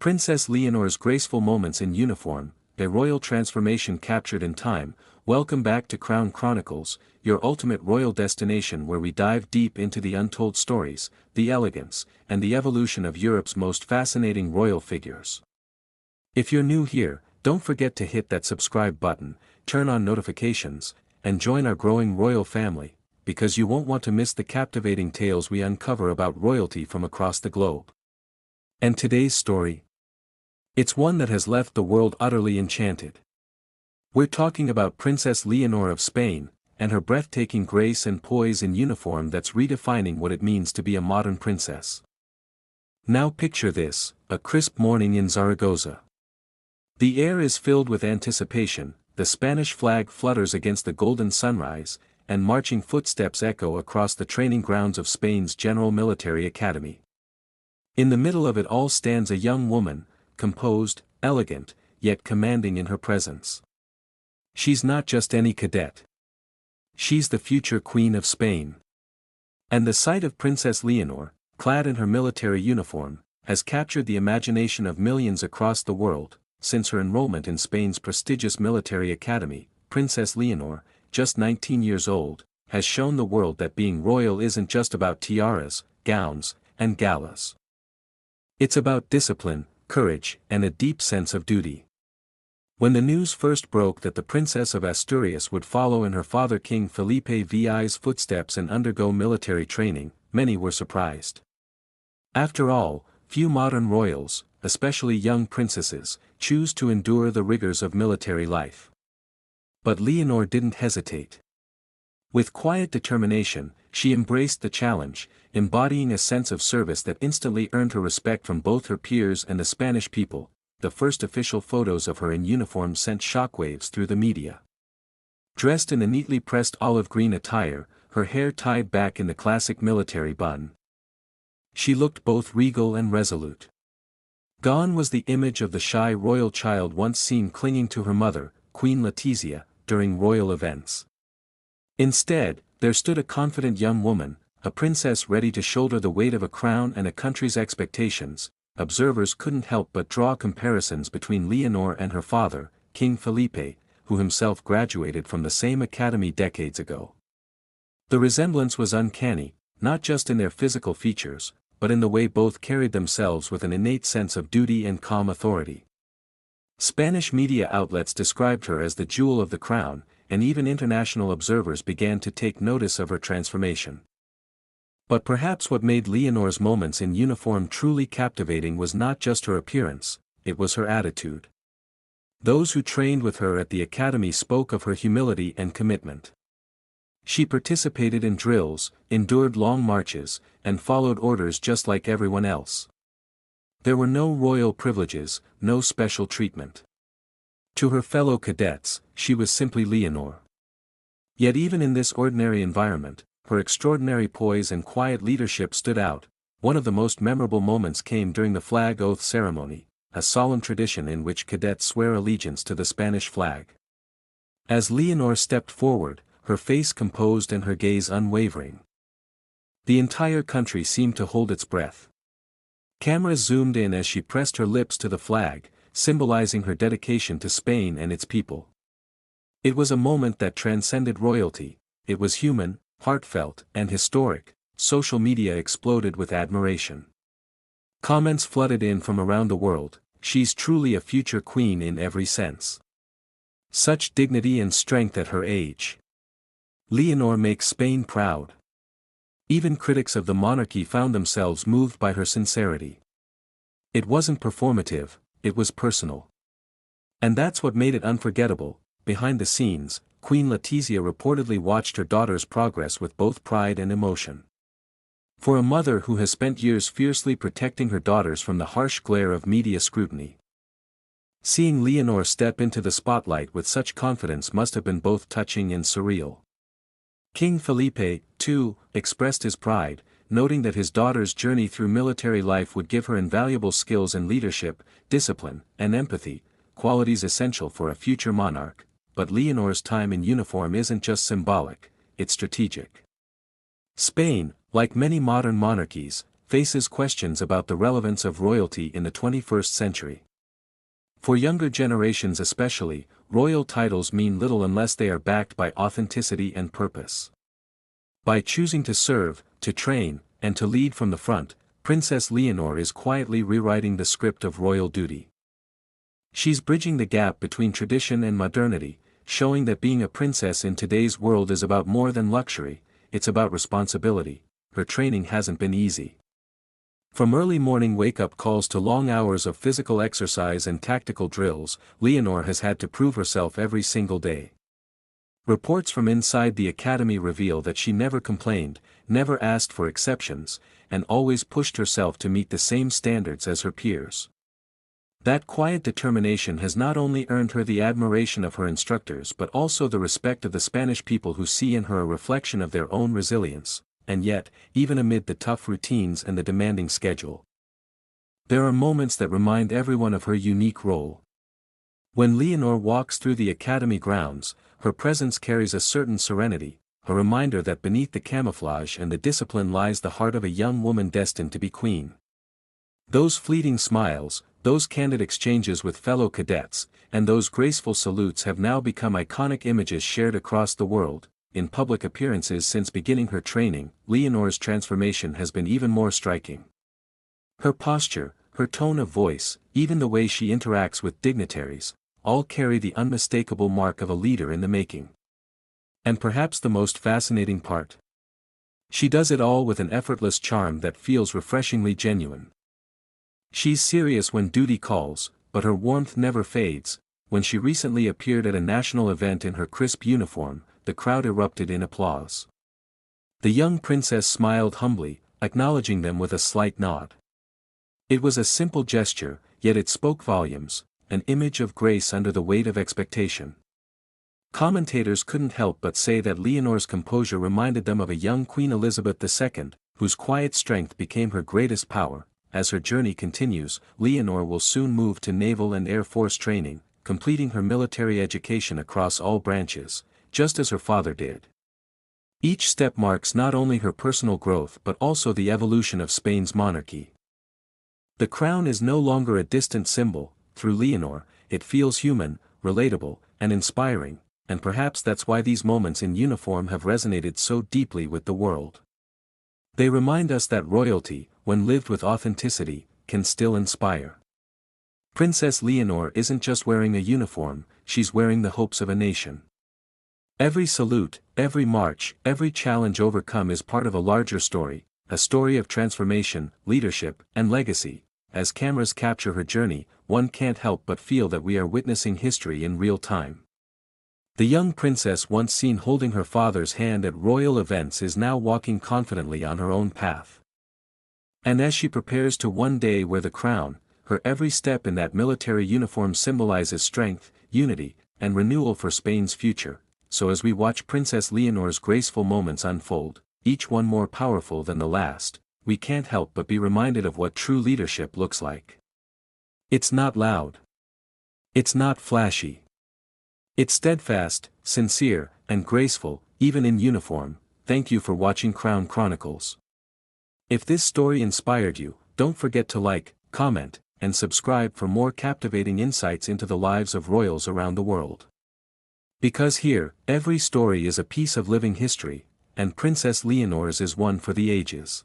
Princess Leonor's graceful moments in uniform, a royal transformation captured in time. Welcome back to Crown Chronicles, your ultimate royal destination where we dive deep into the untold stories, the elegance, and the evolution of Europe's most fascinating royal figures. If you're new here, don't forget to hit that subscribe button, turn on notifications, and join our growing royal family, because you won't want to miss the captivating tales we uncover about royalty from across the globe. And today's story? It's one that has left the world utterly enchanted. We're talking about Princess Leonor of Spain, and her breathtaking grace and poise in uniform that's redefining what it means to be a modern princess. Now picture this, a crisp morning in Zaragoza. The air is filled with anticipation, the Spanish flag flutters against the golden sunrise, and marching footsteps echo across the training grounds of Spain's General Military Academy. In the middle of it all stands a young woman, composed, elegant, yet commanding in her presence. She's not just any cadet. She's the future Queen of Spain. And the sight of Princess Leonor, clad in her military uniform, has captured the imagination of millions across the world. Since her enrollment in Spain's prestigious military academy, Princess Leonor, just 19 years old, has shown the world that being royal isn't just about tiaras, gowns, and galas. It's about discipline, courage, and a deep sense of duty. When the news first broke that the Princess of Asturias would follow in her father King Felipe VI's footsteps and undergo military training, many were surprised. After all, few modern royals, especially young princesses, choose to endure the rigors of military life. But Leonor didn't hesitate. With quiet determination, she embraced the challenge, embodying a sense of service that instantly earned her respect from both her peers and the Spanish people. The first official photos of her in uniform sent shockwaves through the media. Dressed in a neatly pressed olive green attire, her hair tied back in the classic military bun, she looked both regal and resolute. Gone was the image of the shy royal child once seen clinging to her mother, Queen Letizia, during royal events. Instead, there stood a confident young woman, a princess ready to shoulder the weight of a crown and a country's expectations. Observers couldn't help but draw comparisons between Leonor and her father, King Felipe, who himself graduated from the same academy decades ago. The resemblance was uncanny, not just in their physical features, but in the way both carried themselves with an innate sense of duty and calm authority. Spanish media outlets described her as the jewel of the crown, and even international observers began to take notice of her transformation. But perhaps what made Leonor's moments in uniform truly captivating was not just her appearance, it was her attitude. Those who trained with her at the academy spoke of her humility and commitment. She participated in drills, endured long marches, and followed orders just like everyone else. There were no royal privileges, no special treatment. To her fellow cadets, she was simply Leonor. Yet even in this ordinary environment, her extraordinary poise and quiet leadership stood out. One of the most memorable moments came during the flag oath ceremony, a solemn tradition in which cadets swear allegiance to the Spanish flag. As Leonor stepped forward, her face composed and her gaze unwavering, the entire country seemed to hold its breath. Cameras zoomed in as she pressed her lips to the flag, symbolizing her dedication to Spain and its people. It was a moment that transcended royalty. It was human, heartfelt, and historic. Social media exploded with admiration. Comments flooded in from around the world. She's truly a future queen in every sense. Such dignity and strength at her age. Leonor makes Spain proud. Even critics of the monarchy found themselves moved by her sincerity. It wasn't performative, it was personal. And that's what made it unforgettable. Behind the scenes, Queen Letizia reportedly watched her daughter's progress with both pride and emotion. For a mother who has spent years fiercely protecting her daughters from the harsh glare of media scrutiny, seeing Leonor step into the spotlight with such confidence must have been both touching and surreal. King Felipe, too, expressed his pride, noting that his daughter's journey through military life would give her invaluable skills in leadership, discipline, and empathy, qualities essential for a future monarch. But Leonor's time in uniform isn't just symbolic, it's strategic. Spain, like many modern monarchies, faces questions about the relevance of royalty in the 21st century. For younger generations especially, royal titles mean little unless they are backed by authenticity and purpose. By choosing to serve, to train, and to lead from the front, Princess Leonor is quietly rewriting the script of royal duty. She's bridging the gap between tradition and modernity, showing that being a princess in today's world is about more than luxury, it's about responsibility. Her training hasn't been easy. From early morning wake-up calls to long hours of physical exercise and tactical drills, Leonor has had to prove herself every single day. Reports from inside the academy reveal that she never complained, never asked for exceptions, and always pushed herself to meet the same standards as her peers. That quiet determination has not only earned her the admiration of her instructors but also the respect of the Spanish people who see in her a reflection of their own resilience. And yet, even amid the tough routines and the demanding schedule, there are moments that remind everyone of her unique role. When Leonor walks through the academy grounds, her presence carries a certain serenity, a reminder that beneath the camouflage and the discipline lies the heart of a young woman destined to be queen. Those fleeting smiles, those candid exchanges with fellow cadets, and those graceful salutes have now become iconic images shared across the world. In public appearances since beginning her training, Leonor's transformation has been even more striking. Her posture, her tone of voice, even the way she interacts with dignitaries, all carry the unmistakable mark of a leader in the making. And perhaps the most fascinating part? She does it all with an effortless charm that feels refreshingly genuine. She's serious when duty calls, but her warmth never fades. When she recently appeared at a national event in her crisp uniform, the crowd erupted in applause. The young princess smiled humbly, acknowledging them with a slight nod. It was a simple gesture, yet it spoke volumes, an image of grace under the weight of expectation. Commentators couldn't help but say that Leonor's composure reminded them of a young Queen Elizabeth II, whose quiet strength became her greatest power. As her journey continues, Leonor will soon move to naval and air force training, completing her military education across all branches, just as her father did. Each step marks not only her personal growth but also the evolution of Spain's monarchy. The crown is no longer a distant symbol. Through Leonor, it feels human, relatable, and inspiring, and perhaps that's why these moments in uniform have resonated so deeply with the world. They remind us that royalty, when lived with authenticity, can still inspire. Princess Leonor isn't just wearing a uniform, she's wearing the hopes of a nation. Every salute, every march, every challenge overcome is part of a larger story, a story of transformation, leadership, and legacy. As cameras capture her journey, one can't help but feel that we are witnessing history in real time. The young princess once seen holding her father's hand at royal events is now walking confidently on her own path. And as she prepares to one day wear the crown, her every step in that military uniform symbolizes strength, unity, and renewal for Spain's future. So as we watch Princess Leonor's graceful moments unfold, each one more powerful than the last, we can't help but be reminded of what true leadership looks like. It's not loud. It's not flashy. It's steadfast, sincere, and graceful, even in uniform. Thank you for watching Crown Chronicles. If this story inspired you, don't forget to like, comment, and subscribe for more captivating insights into the lives of royals around the world. Because here, every story is a piece of living history, and Princess Leonor's is one for the ages.